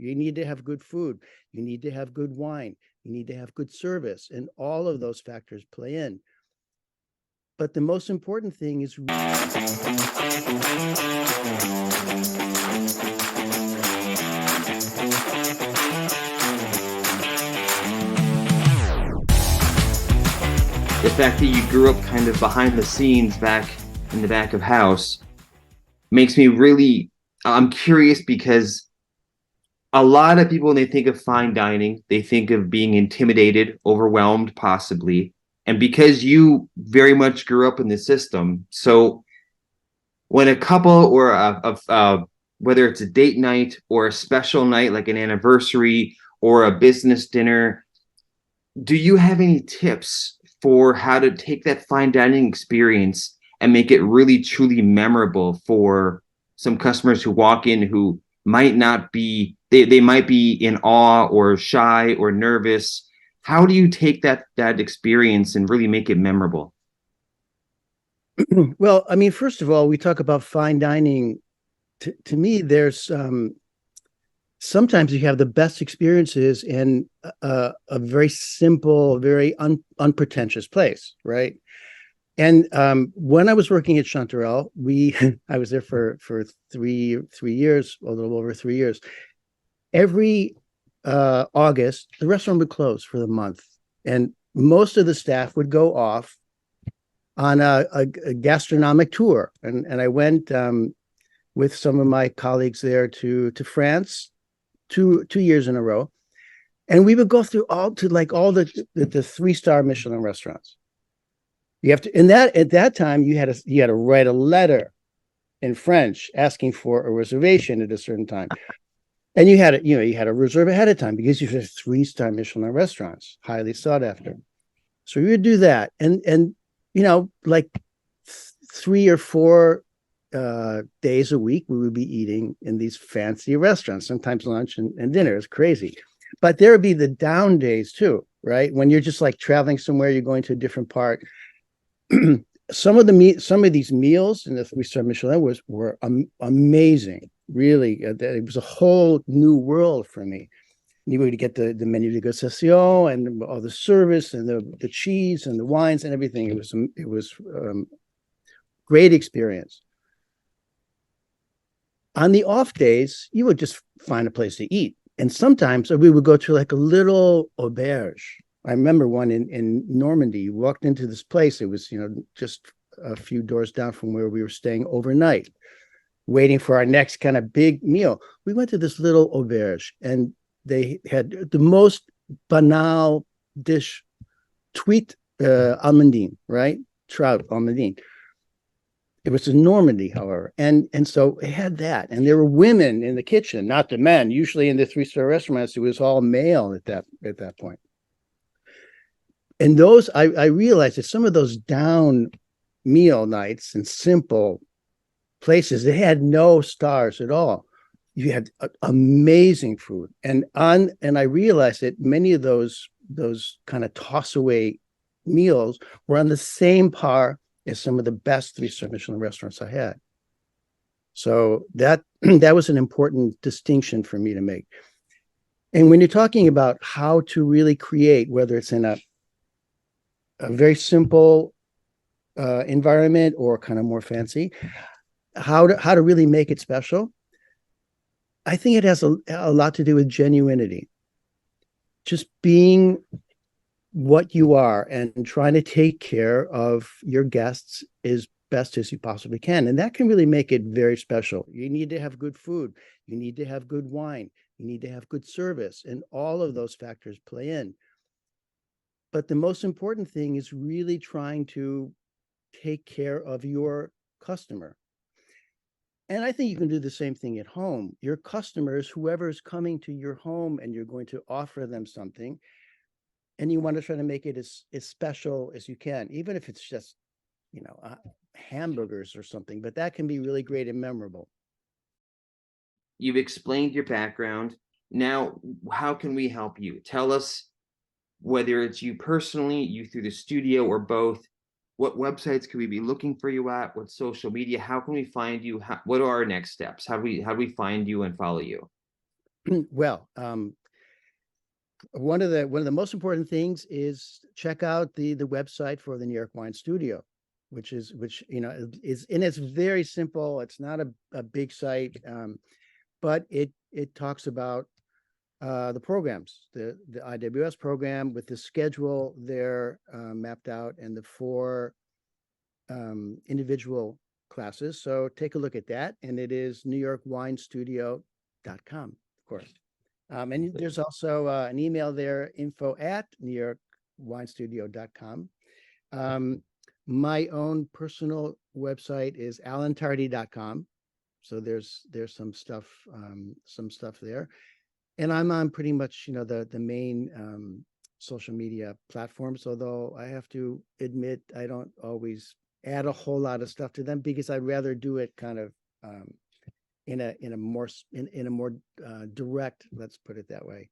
You need to have good food. You need to have good wine. You need to have good service. And all of those factors play in. But the most important thing is the fact that you grew up kind of behind the scenes back in the back of house makes me really, I'm curious because a lot of people, when they think of fine dining, they think of being intimidated, overwhelmed, possibly. And because you very much grew up in the system, so when a couple or whether it's a date night or a special night like an anniversary or a business dinner, do you have any tips for how to take that fine dining experience and make it really truly memorable for some customers who walk in who might not be, they might be in awe or shy or nervous? How do you take that experience and really make it memorable? Well, I mean, first of all, we talk about fine dining. To me, there's sometimes you have the best experiences in a very simple, very unpretentious place, right? And when I was working at Chanterelle, I was there for 3 years, a little over 3 years. Every August, the restaurant would close for the month, and most of the staff would go off on a gastronomic tour. And I went with some of my colleagues there to France 2 years in a row. And we would go through all the 3-star Michelin restaurants. You have to, at that time, you had to write a letter in French asking for a reservation at a certain time. And you had to reserve ahead of time because you had 3-star Michelin restaurants, highly sought after. So we would do that. And like 3 or 4 days a week, we would be eating in these fancy restaurants, sometimes lunch and dinner. It's crazy. But there would be the down days too, right? When you're just like traveling somewhere, you're going to a different part. Some of these meals in the 3-star Michelin were amazing. Really, it was a whole new world for me. You would get the menu de degustation and all the service and the cheese and the wines and everything. It was great experience. On the off days, you would just find a place to eat. And sometimes we would go to like a little auberge. I remember one in Normandy. You walked into this place. It was, just a few doors down from where we were staying overnight, waiting for our next kind of big meal. We went to this little auberge, and they had the most banal dish, tweet almondine, right? Trout almondine. It was in Normandy, however, and so it had that, and there were women in the kitchen, not the men. Usually in the 3-star restaurants, it was all male at that point. And those, I realized that some of those down meal nights and simple places, they had no stars at all. You had amazing food, and I realized that many of those kind of toss away meals were on the same par as some of the best 3-star Michelin restaurants I had. So that was an important distinction for me to make. And when you're talking about how to really create, whether it's in a very simple environment or kind of more fancy, how to really make it special, I think it has a lot to do with genuinity. Just being what you are and trying to take care of your guests as best as you possibly can. And that can really make it very special. You need to have good food. You need to have good wine. You need to have good service. And all of those factors play in. But the most important thing is really trying to take care of your customer. And I think you can do the same thing at home. Your customers, whoever is coming to your home and you're going to offer them something, and you want to try to make it as special as you can, even if it's just, hamburgers or something, but that can be really great and memorable. You've explained your background. Now, how can we help you? Tell us, whether it's you personally, you through the studio, or both, what websites can we be looking for you at? What social media? How can we find you? What are our next steps? How do we find you and follow you? Well, one of the most important things is check out the website for the New York Wine Studio, which is and it's very simple. It's not a big site, but it talks about the programs, the IWS program with the schedule there mapped out, and the 4 individual classes. So take a look at that, and it is newyorkwinestudio.com, of course. And there's also an email there, info@newyorkwinestudio.com. My own personal website is alantardi.com. So there's some stuff there. And I'm on pretty much, the main social media platforms, although I have to admit I don't always add a whole lot of stuff to them, because I'd rather do it kind of in a more direct, let's put it that way,